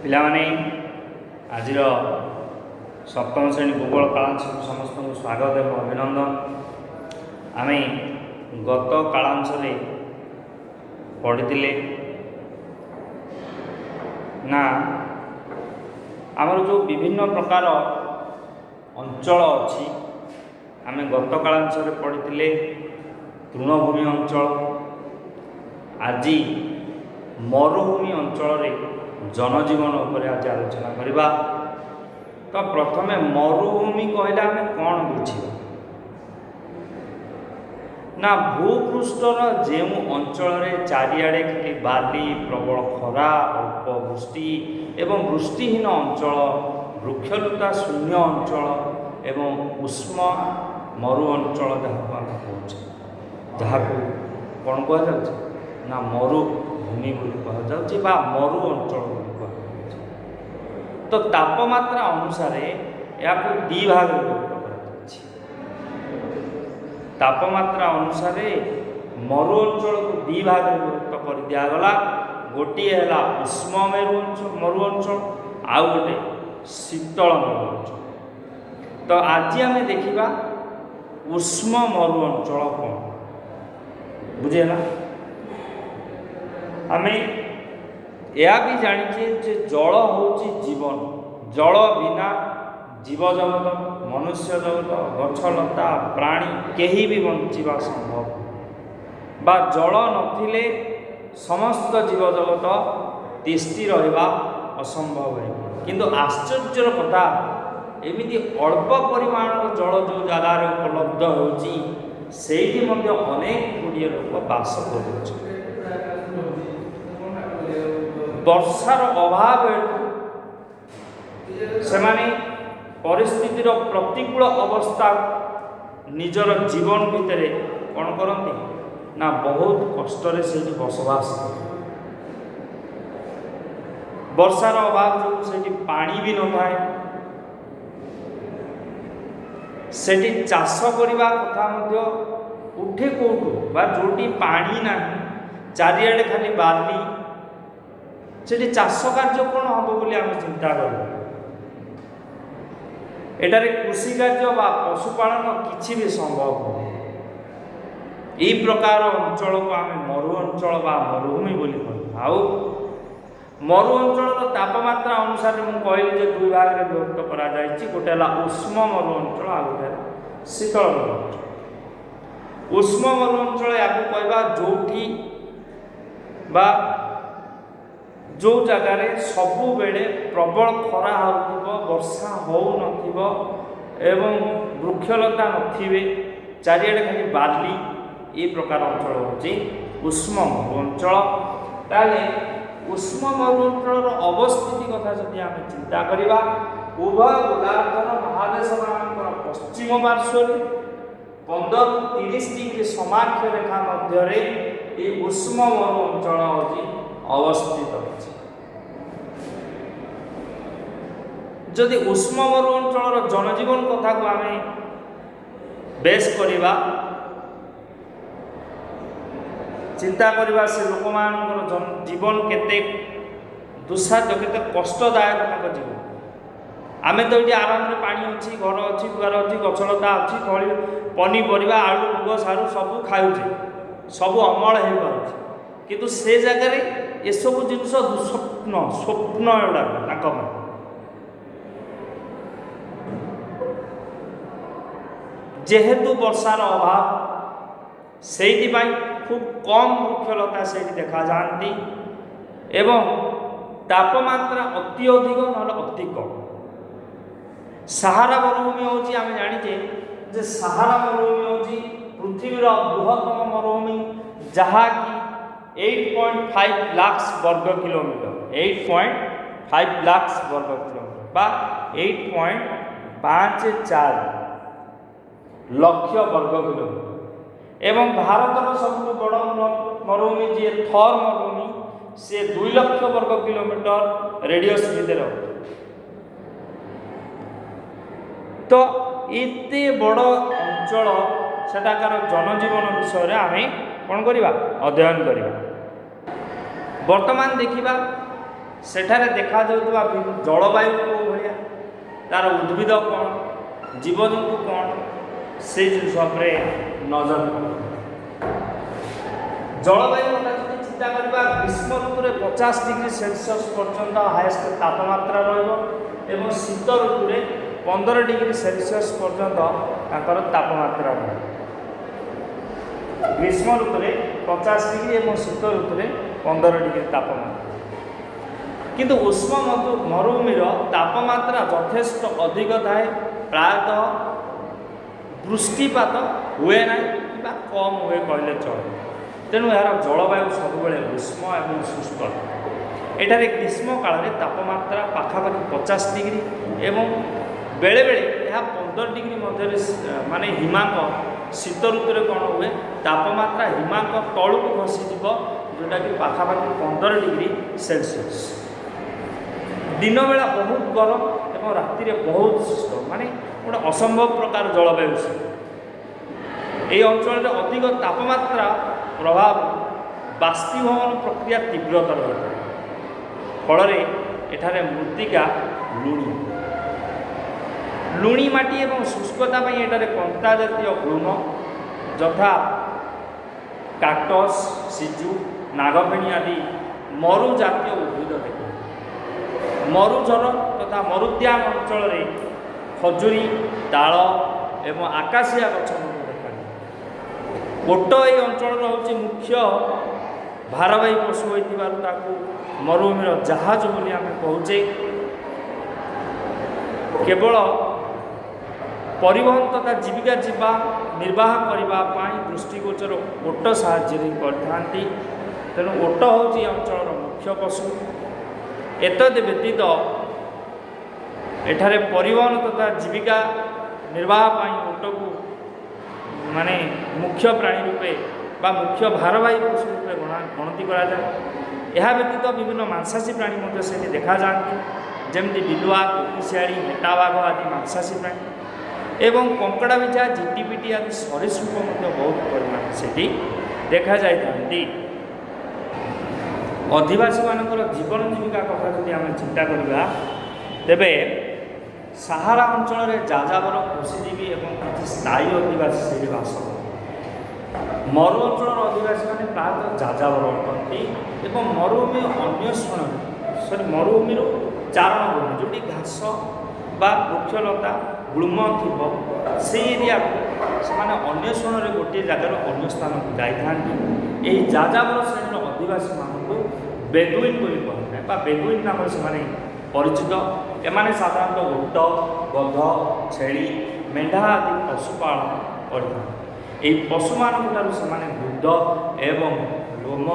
ପିଲାମାନେ ଆଜିର ସପ୍ତମ ଶ୍ରେଣୀ ଭୂଗୋଳ କାଳାଂଶକୁ ସମସ୍ତଙ୍କୁ ସ୍ୱାଗତ ଏବଂ ଅଭିନନ୍ଦନ। ଆମେ ଗତ କାଳାଂଶରେ ପଢ଼ିଥିଲେ ନା ଆମର ଯେଉଁ ବିଭିନ୍ନ ପ୍ରକାର ଅଞ୍ଚଳ ଅଛି, ଆମେ ଗତ କାଳାଂଶରେ ପଢ଼ିଥିଲେ ତୃଣଭୂମି ଅଞ୍ଚଳ। ଆଜି ମରୁଭୂମି ଅଞ୍ଚଳରେ ଜନଜୀବନ ଉପରେ ଆଜି ଆଲୋଚନା କରିବା। ତ ପ୍ରଥମେ ମରୁଭୂମି କହିଲେ ଆମେ କ'ଣ ବୁଝିବା ନା ଭୂପୃଷ୍ଠର ଯେଉଁ ଅଞ୍ଚଳରେ ଚାରିଆଡ଼େ ଖାଲି ବାଲି, ପ୍ରବଳ ଖରା, ଅଳ୍ପ ବୃଷ୍ଟି ଏବଂ ବୃଷ୍ଟିହୀନ ଅଞ୍ଚଳ, ବୃକ୍ଷଲତା ଶୂନ୍ୟ ଅଞ୍ଚଳ ଏବଂ ଉଷ୍ମ ମରୁ ଅଞ୍ଚଳ ଯାହାକୁ ଆମେ କହୁଛେ, ଯାହାକୁ କ'ଣ କୁହାଯାଉଛି ନା ମରୁଭୂମି ବୋଲି କୁହାଯାଉଛି ବା ମରୁ ଅଞ୍ଚଳ ବୋଲି କୁହାଯାଉଛି। ତ ତାପମାତ୍ରା ଅନୁସାରେ ଏହାକୁ ଦୁଇ ଭାଗରେ ବିଭକ୍ତ କରାଯାଇଛି। ତାପମାତ୍ରା ଅନୁସାରେ ମରୁ ଅଞ୍ଚଳକୁ ଦୁଇ ଭାଗରେ ବିଭକ୍ତ କରିଦିଆଗଲା। ଗୋଟିଏ ହେଲା ଉଷ୍ମ ମରୁ ଅଞ୍ଚଳ, ଆଉ ଗୋଟେ ଶୀତଳ ମରୁ ଅଞ୍ଚଳ। ତ ଆଜି ଆମେ ଦେଖିବା ଉଷ୍ମ ମରୁ ଅଞ୍ଚଳ କ'ଣ, ବୁଝିହେଲା। ଆମେ ଏହା ବି ଜାଣିଛେ ଯେ ଜଳ ହେଉଛି ଜୀବନ, ଜଳ ବିନା ଜୀବଜଗତ, ମନୁଷ୍ୟ ଜଗତ, ଗଛଲତା, ପ୍ରାଣୀ କେହି ବି ବଞ୍ଚିବା ସମ୍ଭବ ବା ଜଳ ନଥିଲେ ସମସ୍ତ ଜୀବଜଗତ ତିଷ୍ଠି ରହିବା ଅସମ୍ଭବ ହେବ। କିନ୍ତୁ ଆଶ୍ଚର୍ଯ୍ୟର କଥା, ଏମିତି ଅଳ୍ପ ପରିମାଣର ଜଳ ଯେଉଁ ଜାଗାରେ ଉପଲବ୍ଧ ହେଉଛି ସେଇଠି ମଧ୍ୟ ଅନେକ ଗୁଡ଼ିଏ ଲୋକ ବାସ କରୁଛନ୍ତି। ବର୍ଷାର ଅଭାବ ହେତୁ ସେମାନେ ପରିସ୍ଥିତିର ପ୍ରତିକୂଳ ଅବସ୍ଥା ନିଜର ଜୀବନ ଭିତରେ କ'ଣ କରନ୍ତି ନା ବହୁତ କଷ୍ଟରେ ସେଇଠି ବସବାସ କରନ୍ତି। ବର୍ଷାର ଅଭାବ ଯୋଗୁଁ ସେଇଠି ପାଣି ବି ନଥାଏ। ସେଠି ଚାଷ କରିବା କଥା ମଧ୍ୟ ଉଠେ କେଉଁଠୁ ବା ଯେଉଁଠି ପାଣି ନାହିଁ, ଚାରିଆଡ଼େ ଖାଲି ବାଲି, ସେଠି ଚାଷ କାର୍ଯ୍ୟ କ'ଣ ହେବ ବୋଲି ଆମେ ଚିନ୍ତା କରିବା। ଏଠାରେ କୃଷି କାର୍ଯ୍ୟ ବା ପଶୁପାଳନ କିଛି ବି ସମ୍ଭବ ନୁହେଁ। ଏହି ପ୍ରକାର ଅଞ୍ଚଳକୁ ଆମେ ମରୁ ଅଞ୍ଚଳ ବା ମରୁଭୂମି ବୋଲି କହିବା। ଆଉ ମରୁ ଅଞ୍ଚଳର ତାପମାତ୍ରା ଅନୁସାରେ ମୁଁ କହିଲି ଯେ ଦୁଇ ଭାଗରେ ବିଭକ୍ତ କରାଯାଇଛି। ଗୋଟେ ହେଲା ଉଷ୍ମ ମରୁ ଅଞ୍ଚଳ, ଆଉ ଗୋଟେ ହେଲା ଶୀତଳ ମରୁ ଅଞ୍ଚଳ। ଉଷ୍ମ ମରୁ ଅଞ୍ଚଳ ୟାକୁ କହିବା ଯେଉଁଠି ବା ଯେଉଁ ଜାଗାରେ ସବୁବେଳେ ପ୍ରବଳ ଖରା ହେଉଥିବ, ବର୍ଷା ହେଉନଥିବ ଏବଂ ବୃକ୍ଷଲତା ନଥିବେ, ଚାରିଆଡ଼େ ଖାଲି ବାଲି, ଏ ପ୍ରକାର ଅଞ୍ଚଳ ହେଉଛି ଉଷ୍ମ ମରୁ ଅଞ୍ଚଳ। ତାହେଲେ ଉଷ୍ମ ମରୁ ଅଞ୍ଚଳର ଅବସ୍ଥିତି କଥା ଯଦି ଆମେ ଚିନ୍ତା କରିବା, ଉଭୟ ଗୋଲାର୍ଦ୍ଧର ମହାଦେଶମାନଙ୍କର ପଶ୍ଚିମ ପାର୍ଶ୍ୱରେ 15ରୁ 30 ଡିଗ୍ରୀ ସମାକ୍ଷ ରେଖା ମଧ୍ୟରେ ଏହି ଉଷ୍ମ ମରୁ ଅଞ୍ଚଳ ହେଉଛି ଅବସ୍ଥିତ ଅଛି। ଯଦି ଉଷ୍ମ ମରୁ ଅଞ୍ଚଳର ଜନଜୀବନ କଥାକୁ ଆମେ ବେଶ କରିବା, ଚିନ୍ତା କରିବା ସେ ଲୋକମାନଙ୍କର ଜୀବନ କେତେ ଦୁଃସାଧ୍ୟ, କେତେ କଷ୍ଟଦାୟକ ତାଙ୍କ ଜୀବନ। ଆମେ ତ ଏଠି ଆରାମରେ ପାଣି ଅଛି, ଘର ଅଛି, ଦୁଆର ଅଛି, ଗଛଲତା ଅଛି, ଫଳି ପନିପରିବା, ଆଳୁ, ମୁଗ, ସାରୁ ସବୁ ଖାଉଛେ, ସବୁ ଅମଳ ହେଇପାରୁଛି। କିନ୍ତୁ ସେ ଜାଗାରେ ଏସବୁ ଜିନିଷ ସ୍ୱପ୍ନ ଏଗୁଡ଼ାକ ତାଙ୍କ ପାଇଁ। ଯେହେତୁ ବର୍ଷାର ଅଭାବ, ସେଇଥିପାଇଁ ଖୁବ୍ କମ୍ ବୃକ୍ଷଲତା ସେଇଠି ଦେଖାଯାଆନ୍ତି ଏବଂ ତାପମାତ୍ରା ଅତି ଅଧିକ ନହେଲେ ଅତି କମ୍। ସାହାରା ମରୁଭୂମି ହେଉଛି, ଆମେ ଜାଣିଛେ ଯେ ସାହାରା ମରୁଭୂମି ହେଉଛି ପୃଥିବୀର ବୃହତ୍ତମ ମରୁଭୂମି, ଯାହାକି 8.5 ଲାକ୍ଷ ବର୍ଗ କିଲୋମିଟର, 8.5 ଲାକ୍ଷ ବର୍ଗ କିଲୋମିଟର ବା 8.54 ଲକ୍ଷ ବର୍ଗ କିଲୋମିଟର। ଏବଂ ଭାରତର ସବୁଠୁ ବଡ଼ ମରୁଭୂମି ଯିଏ ଥର୍ ମରୁଭୂମି, ସେ 2 ଲକ୍ଷ ବର୍ଗ କିଲୋମିଟର ରେଡ଼ିୟସ୍ ଭିତରେ ଅଛି। ତ ଏତେ ବଡ଼ ଅଞ୍ଚଳ, ସେଠାକାର ଜନଜୀବନ ବିଷୟରେ ଆମେ କ'ଣ କରିବା, ଅଧ୍ୟୟନ କରିବା। ବର୍ତ୍ତମାନ ଦେଖିବା ସେଠାରେ ଦେଖାଯାଉଥିବା ଜଳବାୟୁ କେଉଁ ଭଳିଆ, ତା'ର ଉଦ୍ଭିଦ କ'ଣ, ଜୀବଜନ୍ତୁ କ'ଣ, ସେଇ ଜିନିଷ ଉପରେ ନଜର ପକାଇବା। ଜଳବାୟୁ କଥା ଯଦି ଚିନ୍ତା କରିବା, ଗ୍ରୀଷ୍ମ ଋତୁରେ 50 ଡିଗ୍ରୀ ସେଲସିୟସ୍ ପର୍ଯ୍ୟନ୍ତ ହାଏଷ୍ଟ ତାପମାତ୍ରା ରହିବ ଏବଂ ଶୀତ ଋତୁରେ 15 ଡିଗ୍ରୀ ସେଲସିୟସ୍ ପର୍ଯ୍ୟନ୍ତ ତାଙ୍କର ତାପମାତ୍ରା ରହିବ। ଗ୍ରୀଷ୍ମ ଋତୁରେ 50 ଡିଗ୍ରୀ ଏବଂ ଶୀତ ଋତୁରେ 15 ଡିଗ୍ରୀ ତାପମାତ୍ରା। କିନ୍ତୁ ଉଷ୍ମ ମରୁଭୂମିର ତାପମାତ୍ରା ଯଥେଷ୍ଟ ଅଧିକ ଥାଏ, ପ୍ରାୟତଃ ବୃଷ୍ଟିପାତ ହୁଏ ନାହିଁ କିମ୍ବା କମ୍ ହୁଏ କହିଲେ ଚଳେ। ତେଣୁ ଏହାର ଜଳବାୟୁ ସବୁବେଳେ ଉଷ୍ମ ଏବଂ ଶୁଷ୍କ। ଏଠାରେ ଗ୍ରୀଷ୍ମ କାଳରେ ତାପମାତ୍ରା ପାଖାପାଖି 50 ଡିଗ୍ରୀ ଏବଂ ବେଳେବେଳେ ଏହା 15 ଡିଗ୍ରୀ ମଧ୍ୟରେ ମାନେ ହିମାଙ୍କ। ଶୀତ ଋତୁରେ କ'ଣ ହୁଏ, ତାପମାତ୍ରା ହିମାଙ୍କ ତଳକୁ ଖସିଯିବ, ଯେଉଁଟାକି ପାଖାପାଖି 15 ଡିଗ୍ରୀ ସେଲସିୟସ୍। ଦିନବେଳା ବହୁତ ଗରମ ଏବଂ ରାତିରେ ବହୁତ ଶୁଷ୍କ, ମାନେ ଗୋଟେ ଅସମ୍ଭବ ପ୍ରକାର ଜଳବାୟୁ। ଏହି ଅଞ୍ଚଳରେ ଅଧିକ ତାପମାତ୍ରା ପ୍ରଭାବ ବାଷ୍ପୀଭବନ ପ୍ରକ୍ରିୟା ତୀବ୍ରତର ହୋଇଥାଏ, ଫଳରେ ଏଠାରେ ମୃତ୍ତିକା ଲୁଣି ମାଟି ଏବଂ ଶୁଷ୍କତା ପାଇଁ ଏଠାରେ କଣ୍ଟା ଜାତୀୟ ଗୃହ ଯଥା କାକ୍ଟସ୍, ସିଜୁ, ନାଗଫେଣି ଆଦି ମରୁ ଜାତୀୟ ଉଦ୍ଭିଦ ଦେଖାଯାଏ। ମରୁଝର ତଥା ମରୁଦ୍ୟାନ ଅଞ୍ଚଳରେ ଖଜୁରୀ, ତାଳ ଏବଂ ଆକାଶିଆ ଗଛ ମଧ୍ୟ ଦେଖାଯାଏ। ଓଟ ଏହି ଅଞ୍ଚଳର ହେଉଛି ମୁଖ୍ୟ ଭାରବାହୀ ପଶୁ ହୋଇଥିବାରୁ ତାକୁ ମରୁଭୂମିର ଜାହାଜ ବୋଲି ଆମେ କହୁଛେ। କେବଳ ପରିବହନ ତଥା ଜୀବିକା ନିର୍ବାହ କରିବା ପାଇଁ ଦୃଷ୍ଟିଗୋଚର ଓଟ ସାହାଯ୍ୟରେ କରିଥାନ୍ତି। ତେଣୁ ଓଟ ହେଉଛି ଏ ଅଞ୍ଚଳର ମୁଖ୍ୟ ପଶୁ। ଏତଦ୍ ବ୍ୟତୀତ ଏଠାରେ ପରିବହନ ତଥା ଜୀବିକା ନିର୍ବାହ ପାଇଁ ଓଟକୁ ମାନେ ମୁଖ୍ୟ ପ୍ରାଣୀ ରୂପେ ବା ମୁଖ୍ୟ ଭାରବାହୀ ପଶୁ ରୂପେ ଗଣତି କରାଯାଏ। ଏହା ବ୍ୟତୀତ ବିଭିନ୍ନ ମାଂସାଶୀ ପ୍ରାଣୀ ମଧ୍ୟ ସେଠି ଦେଖାଯାଆନ୍ତି, ଯେମିତି ବିଲୁଆ, କୋକିଶିଆଳି, ହେଟା ବାଘ ଆଦି ମାଂସାଶୀ ପ୍ରାଣୀ ଏବଂ କଙ୍କଡ଼ା ବିଛା, ଝିଟିପିଟି ଆଦି ସରୀସୃପ ମଧ୍ୟ ବହୁତ ପରିମାଣରେ ସେଠି ଦେଖାଯାଇଥାନ୍ତି। ଅଧିବାସୀମାନଙ୍କର ଜୀବନ ଜୀବିକା କଥା ଯଦି ଆମେ ଚିନ୍ତା କରିବା, ତେବେ ସାହାରା ଅଞ୍ଚଳରେ ଯାଯାବର, କୃଷିଜୀବୀ ଏବଂ କିଛି ସ୍ଥାୟୀ ଅଧିବାସୀ ସେଠି ବାସ କରନ୍ତି। ମରୁ ଅଞ୍ଚଳର ଅଧିବାସୀମାନେ ପ୍ରାୟତଃ ଯାଯାବର ଅଟନ୍ତି ଏବଂ ମରୁଭୂମିରୁ ଚାରଣ ଭୂମି, ଯେଉଁଠି ଘାସ ବା ବୃକ୍ଷଲତା ଗୁଳ୍ମ ଥିବ, ସେଇ ଏରିଆକୁ ସେମାନେ ଅନ୍ୱେଷଣରେ ଗୋଟିଏ ଜାଗାରୁ ଅନ୍ୟ ସ୍ଥାନକୁ ଯାଇଥାନ୍ତି। ଏହି ଯାଯାବର ଶ୍ରେଣୀର ଅଧିବାସୀମାନଙ୍କୁ ବେଦୁଇନ୍ ବୋଲି କୁହାଯାଏ ବା ବେଦୁଇନ୍ ନାମରେ ସେମାନେ ପରିଚିତ। ଏମାନେ ସାଧାରଣତଃ ଓଟ, ଗଧ, ଛେଳି, ମେଣ୍ଢା ଆଦି ପଶୁପାଳନ କରିଥାନ୍ତି। ଏହି ପଶୁମାନଙ୍କ ଠାରୁ ସେମାନେ ଦୁଗ୍ଧ ଏବଂ ଲୋମ,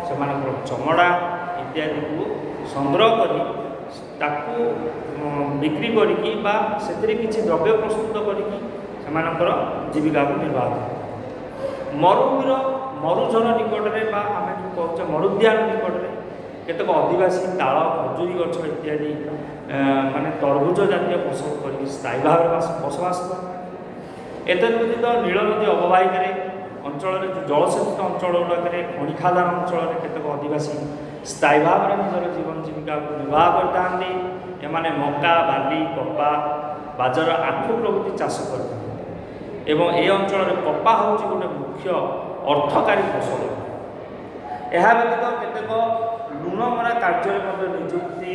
ସେମାନଙ୍କର ଚମଡ଼ା ଇତ୍ୟାଦିକୁ ସଂଗ୍ରହ କରି ତାକୁ ବିକ୍ରି କରିକି ବା ସେଥିରେ କିଛି ଦ୍ରବ୍ୟ ପ୍ରସ୍ତୁତ କରିକି ସେମାନଙ୍କର ଜୀବିକାକୁ ନିର୍ବାହ କରନ୍ତି। ମରୁଭୂମିର ମରୁଝର ନିକଟରେ ବା ଆମେ ଯେଉଁ କହୁଛେ ମରୁଦ୍ୟାନ ନିକଟରେ କେତେକ ଅଧିବାସୀ ତାଳ, ଖଜୁରୀ ଗଛ ଇତ୍ୟାଦି ମାନେ ତରଭୁଜ ଜାତୀୟ ଫସଲ କରିକି ସ୍ଥାୟୀ ଭାବରେ ବସବାସ କରନ୍ତି। ଏତଦ୍ ବ୍ୟତୀତ ନୀଳ ନଦୀ ଅବବାହିକାରେ ଅଞ୍ଚଳରେ ଯେଉଁ ଜଳସେଚିତ ଅଞ୍ଚଳ ଗୁଡ଼ାକରେ ଖଣି ଖାଦାନ ଅଞ୍ଚଳରେ କେତେକ ଅଧିବାସୀ ସ୍ଥାୟୀ ଭାବରେ ନିଜର ଜୀବନ ଜୀବିକାକୁ ନିର୍ବାହ କରିଥାନ୍ତି। ଏମାନେ ମକା, ବାଲି, କପା, ବାଜରା, ଆଖୁ ପ୍ରଭୃତି ଚାଷ କରିଥାନ୍ତି ଏବଂ ଏ ଅଞ୍ଚଳରେ କପା ହେଉଛି ଗୋଟେ ମୁଖ୍ୟ ଅର୍ଥକାରୀ ଫସଲ। ଏହା ବ୍ୟତୀତ କେତେକ ଲୁଣମରା କାର୍ଯ୍ୟରେ ମଧ୍ୟ ନିଯୁକ୍ତି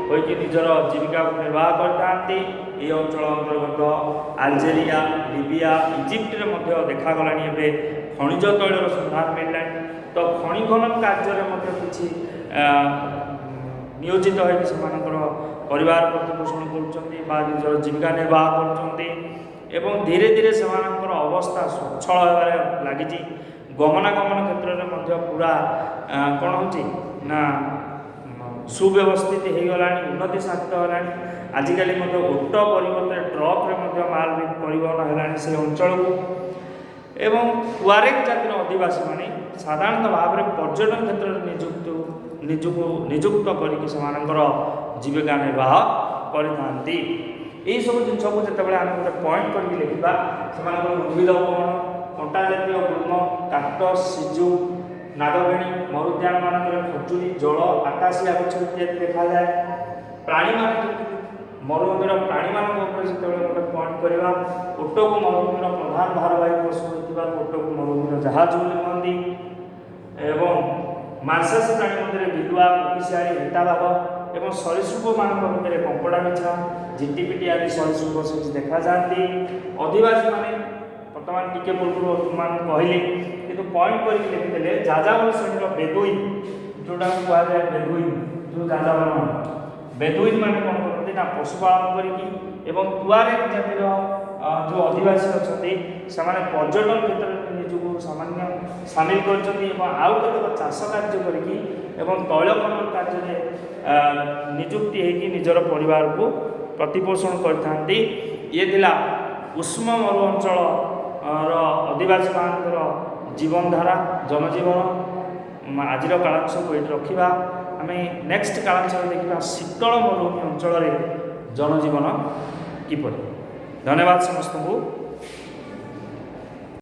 ହୋଇକି ନିଜର ଜୀବିକାକୁ ନିର୍ବାହ କରିଥାନ୍ତି। ଏହି ଅଞ୍ଚଳ ଅନ୍ତର୍ଗତ ଆଲଜେରିଆ, ଲିବିଆ, ଇଜିପ୍ଟରେ ମଧ୍ୟ ଦେଖାଗଲାଣି ଏବେ ଖଣିଜ ତୈଳର ସନ୍ଧାନ ମିଳିଲାଣି। ତ ଖଣି ଖନନ କାର୍ଯ୍ୟରେ ମଧ୍ୟ କିଛି ନିୟୋଜିତ ହୋଇକି ସେମାନଙ୍କର ପରିବାର ପ୍ରତିପୋଷଣ କରୁଛନ୍ତି ବା ନିଜର ଜୀବିକା ନିର୍ବାହ କରୁଛନ୍ତି ଏବଂ ଧୀରେ ଧୀରେ ସେମାନଙ୍କର ଅବସ୍ଥା ସ୍ୱଚ୍ଛଳ ହେବାରେ ଲାଗିଛି। ଗମନାଗମନ କ୍ଷେତ୍ରରେ ମଧ୍ୟ ପୁରା କ'ଣ ହେଉଛି ନା ସୁବ୍ୟବସ୍ଥିତ ହୋଇଗଲାଣି, ଉନ୍ନତି ସାଧିତ ହେଲାଣି। ଆଜିକାଲି ମଧ୍ୟ ଓଟ ପରିବର୍ତ୍ତେ ଟ୍ରକରେ ମଧ୍ୟ ମାଲ ପରିବହନ ହେଲାଣି ସେ ଅଞ୍ଚଳକୁ। ଏବଂ ଟୁଆରେଗ ଜାତିର ଅଧିବାସୀମାନେ ସାଧାରଣତଃ ଭାବରେ ପର୍ଯ୍ୟଟନ କ୍ଷେତ୍ରରେ ନିଯୁକ୍ତ କରିକି ସେମାନଙ୍କର ଜୀବିକା ନିର୍ବାହ କରିଥାନ୍ତି। ଏହିସବୁ ଜିନିଷକୁ ଯେତେବେଳେ ଆମେ ଗୋଟେ ପଏଣ୍ଟ କରିକି ଲେଖିବା, ସେମାନଙ୍କର ଉଦ୍ଭିଦ କ'ଣ, କଣ୍ଟା ଜାତୀୟ ଗୁଳ୍ମ, କାକ୍ଟସ୍, ସିଜୁ, ନାଗବେଣୀ ମରୁଦ୍ୟାନ ମାନଙ୍କରେ ଖଜୁରୀ ଜଳ ଆକାଶିଆ ଗଛ ଇତ୍ୟାଦି ଦେଖାଯାଏ। ପ୍ରାଣୀମାନେ ମରୁଭୂମିର ପ୍ରାଣୀମାନଙ୍କ ଉପରେ ଯେତେବେଳେ ଗୋଟେ ପଏଣ୍ଟ କରିବା, ଓଟକୁ ମରୁଭୂମିର ପ୍ରଧାନ ଭାରବାହୀ ପଶୁ ହୋଇଥିବାରୁ ଓଟକୁ ମରୁଭୂମିର ଜାହାଜ ବୋଲି କହନ୍ତି। ଏବଂ ମାଂସାଶୀ ପ୍ରାଣୀ ମଧ୍ୟରେ ବିଲୁଆ, କୋକିଶିଆଳି, ହେଟାବାଘ ଏବଂ ସରୀସୃପମାନଙ୍କ ଭିତରେ କଙ୍କଡ଼ା ବିଛା, ଝିଟିପିଟି ଆଦି ସରୀସୃପ ସେଠି ଦେଖାଯାଆନ୍ତି। ଅଧିବାସୀମାନେ ବର୍ତ୍ତମାନ ଟିକେ ପୂର୍ବରୁ ତୁମମାନଙ୍କୁ କହିଲି, କିନ୍ତୁ ପଏଣ୍ଟ କରିକି ଲେଖିଦେଲେ ଯାଯାବର ଶ୍ରେଣୀର ବେଦୁଇନ, ଯେଉଁଟାକୁ କୁହାଯାଏ ବେଦୁଇନ, ଯେଉଁ ଯାଯାବର ବେଦୁଇନ ମାନେ କ'ଣ କରନ୍ତି ନା ପଶୁପାଳନ କରିକି ଏବଂ ତୁଆରେଗ ଜାତିର ଯେଉଁ ଅଧିବାସୀ ଅଛନ୍ତି ସେମାନେ ପର୍ଯ୍ୟଟନ କ୍ଷେତ୍ରରେ ନିଜକୁ ସାମାନ୍ୟ ସାମିଲ କରିଛନ୍ତି ଏବଂ ଆଉ କେତେକ ଚାଷ କାର୍ଯ୍ୟ କରିକି ଏବଂ ତୈଳ ଖନନ କାର୍ଯ୍ୟରେ ନିଯୁକ୍ତି ହୋଇକି ନିଜର ପରିବାରକୁ ପ୍ରତିପୋଷଣ କରିଥାନ୍ତି। ଇଏ ଥିଲା ଉଷ୍ମ ମରୁ ଅଞ୍ଚଳର ଅଧିବାସୀମାନଙ୍କର ଜୀବନଧାରା, ଜନଜୀବନ। ଆଜିର କାଳାଂଶକୁ ଏଇଠି ରଖିବା। ଆମେ ନେକ୍ସଟ କାଳାଂଶରେ ଦେଖିବା ଶୀତଳ ମରୁଭୂମି ଅଞ୍ଚଳରେ ଜନଜୀବନ କିପରି। ଧନ୍ୟବାଦ ସମସ୍ତଙ୍କୁ।